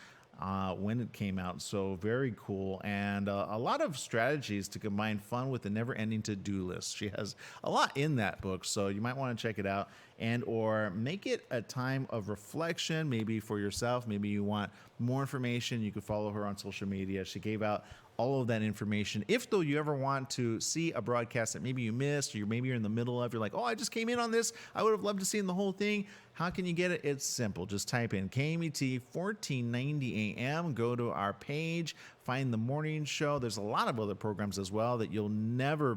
when it came out. So very cool. And a lot of strategies to combine fun with the never-ending to-do list. She has a lot in that book, so you might want to check it out and or make it a time of reflection, maybe for yourself. Maybe you want more information. You could follow her on social media. She gave out all of that information. If though you ever want to see a broadcast that maybe you missed, or maybe you're in the middle of, you're like, oh, I just came in on this, I would have loved to see the whole thing. How can you get it? It's simple. Just type in KMET 1490 AM, go to our page, find the morning show. There's a lot of other programs as well that you never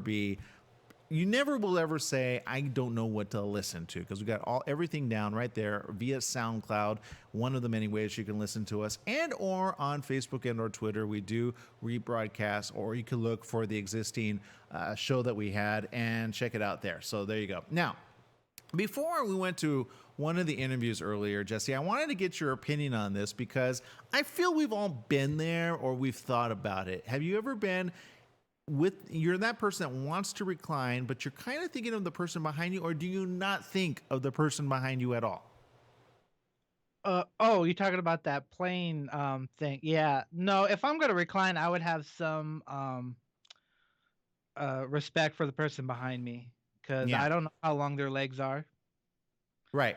will ever say, I don't know what to listen to, because we got everything down right there via SoundCloud, one of the many ways you can listen to us, and or on Facebook and or Twitter. We do rebroadcast, or you can look for the existing show that we had and check it out there. So there you go. Now, before we went to one of the interviews earlier, Jesse, I wanted to get your opinion on this because I feel we've all been there or we've thought about it. Have you ever been you're that person that wants to recline, but you're kind of thinking of the person behind you, or do you not think of the person behind you at all? Oh, you're talking about that plane thing. Yeah. No, if I'm going to recline, I would have some respect for the person behind me, because I don't know how long their legs are. Right.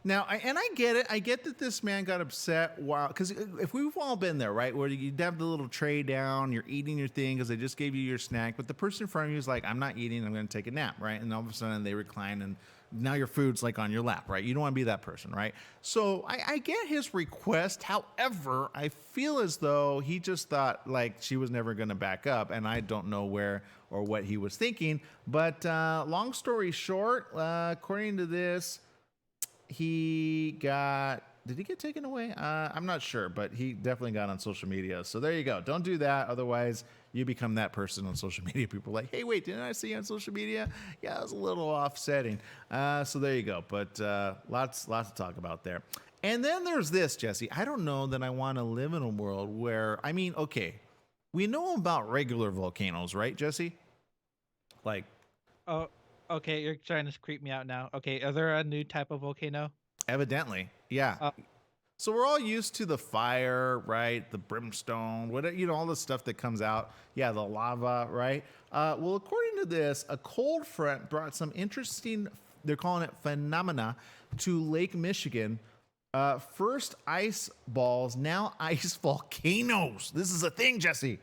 Now, I get it. I get that this man got upset because if we've all been there, right, where you'd have the little tray down, you're eating your thing because they just gave you your snack, but the person in front of you is like, I'm not eating, I'm going to take a nap, right? And all of a sudden they recline and now your food's like on your lap, right? You don't want to be that person, right? So I get his request. However, I feel as though he just thought like she was never going to back up, and I don't know where or what he was thinking. But long story short, according to this, he got... Did he get taken away? I'm not sure, but he definitely got on social media. So there you go. Don't do that. Otherwise, you become that person on social media. People are like, hey, wait, didn't I see you on social media? Yeah, it was a little offsetting. So there you go. But lots to talk about there. And then there's this, Jesse. I don't know that I want to live in a world where, I mean, okay, we know about regular volcanoes, right, Jesse? Like... Oh, okay. You're trying to creep me out now. Okay. Are there a new type of volcano? Evidently, yeah. So we're all used to the fire, right? The brimstone, whatever, you know, all the stuff that comes out. Yeah, the lava, right? Well, according to this, a cold front brought some interesting, they're calling it phenomena, to Lake Michigan. First ice balls, now ice volcanoes. This is a thing, Jesse.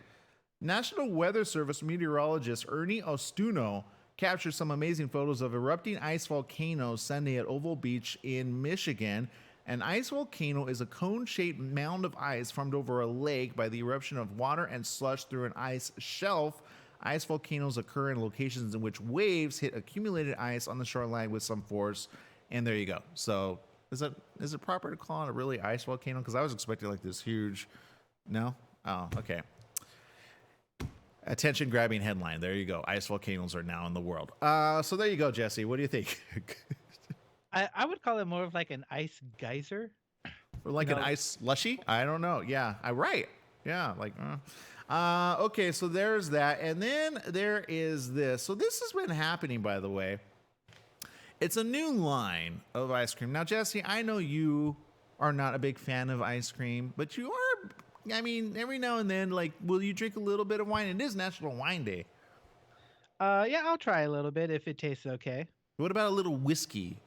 National Weather Service meteorologist Ernie Ostuno captured some amazing photos of erupting ice volcanoes Sunday at Oval Beach in Michigan. An ice volcano is a cone-shaped mound of ice formed over a lake by the eruption of water and slush through an ice shelf. Ice volcanoes occur in locations in which waves hit accumulated ice on the shoreline with some force. And there you go. So is it proper to call it a really ice volcano? Because I was expecting like this huge... No? Oh, okay. Attention-grabbing headline. There you go. Ice volcanoes are now in the world. So there you go, Jesse. What do you think? I would call it more of like an ice geyser. Or like an ice slushy? I don't know. Yeah, right. Yeah, like... okay, so there's that. And then there is this. So this has been happening, by the way. It's a new line of ice cream. Now, Jesse, I know you are not a big fan of ice cream, but you are... I mean, every now and then, like, will you drink a little bit of wine? It is National Wine Day. Yeah, I'll try a little bit if it tastes okay. What about a little whiskey?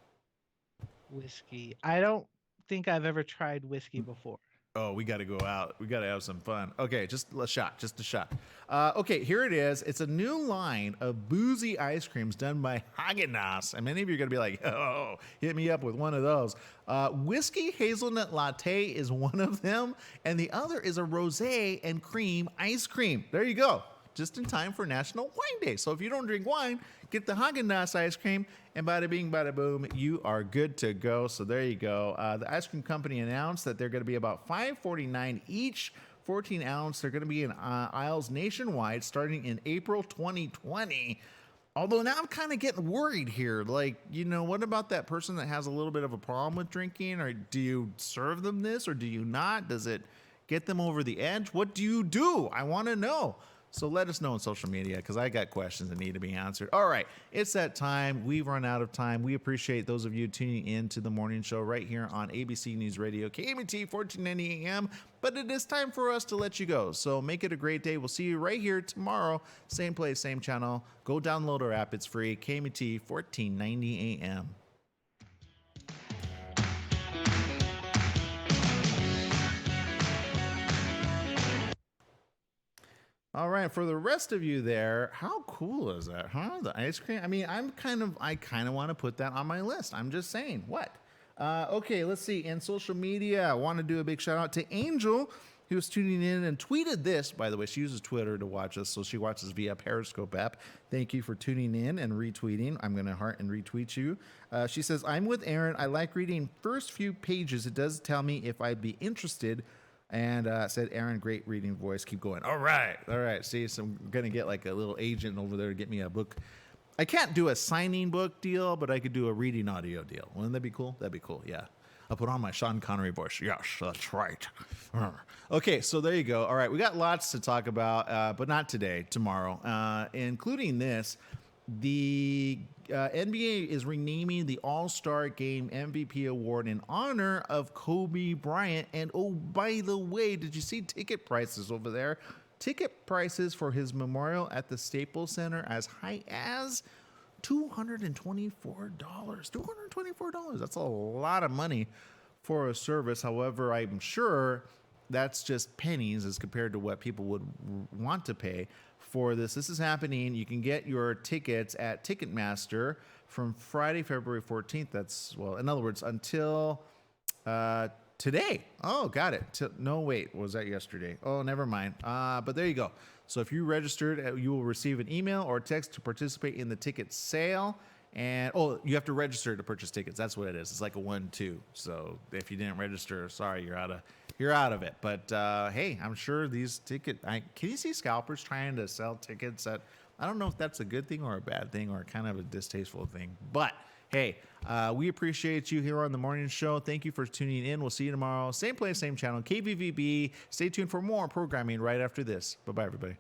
Whiskey. I don't think I've ever tried whiskey before. Oh, we got to go out. We got to have some fun. Okay, just a shot. Okay, here it is. It's a new line of boozy ice creams done by Haagen-Dazs. And many of you are going to be like, oh, hit me up with one of those. Whiskey hazelnut latte is one of them. And the other is a rosé and cream ice cream. There you go. Just in time for National Wine Day. So if you don't drink wine, get the Haagen-Dazs ice cream, and bada bing, bada boom, you are good to go. So there you go. The ice cream company announced that they're going to be about $5.49 each, 14 ounce. They're going to be in aisles nationwide starting in April 2020. Although now I'm kind of getting worried here. Like, you know, what about that person that has a little bit of a problem with drinking? Or do you serve them this or do you not? Does it get them over the edge? What do you do? I want to know. So let us know on social media because I got questions that need to be answered. All right, it's that time. We've run out of time. We appreciate those of you tuning in to the morning show right here on ABC News Radio, KMT 1490 AM. But it is time for us to let you go. So make it a great day. We'll see you right here tomorrow. Same place, same channel. Go download our app. It's free. KMT 1490 AM. All right, for the rest of you there, how cool is that, huh? The ice cream. I mean, I kind of want to put that on my list. I'm just saying. What? Okay, let's see. In social media, I want to do a big shout out to Angel, who was tuning in and tweeted this. By the way, she uses Twitter to watch us, so she watches via Periscope app. Thank you for tuning in and retweeting. I'm going to heart and retweet you. She says, I'm with Aaron. I like reading first few pages. It does tell me if I'd be interested. And said, Aaron, great reading voice. Keep going. All right. See, so I'm going to get like a little agent over there to get me a book. I can't do a signing book deal, but I could do a reading audio deal. Wouldn't that be cool? That'd be cool, yeah. I'll put on my Sean Connery voice. Yes, that's right. Okay, so there you go. All right, we got lots to talk about, but not today, tomorrow, including this. The NBA is renaming the All-Star Game MVP award in honor of Kobe Bryant. And oh, by the way, did you see ticket prices over there? Ticket prices for his memorial at the Staples Center as high as $224. $224. That's a lot of money for a service. However, I'm sure that's just pennies as compared to what people would want to pay for this. This is happening. You can get your tickets at Ticketmaster from Friday, February 14th. That's, well, in other words, until today. Oh, got it. No, wait, was that yesterday? Oh, never mind. But there you go. So if you registered, you will receive an email or text to participate in the ticket sale. And you have to register to purchase tickets. That's what it is. It's like a 1-2. So if you didn't register, sorry, you're out of it. But hey, I'm sure these can you see scalpers trying to sell tickets at, I don't know if that's a good thing or a bad thing or kind of a distasteful thing. But hey, we appreciate you here on the morning show. Thank you for tuning in. We'll see you tomorrow. Same place, same channel, KVVB. Stay tuned for more programming right after this. Bye-bye, everybody.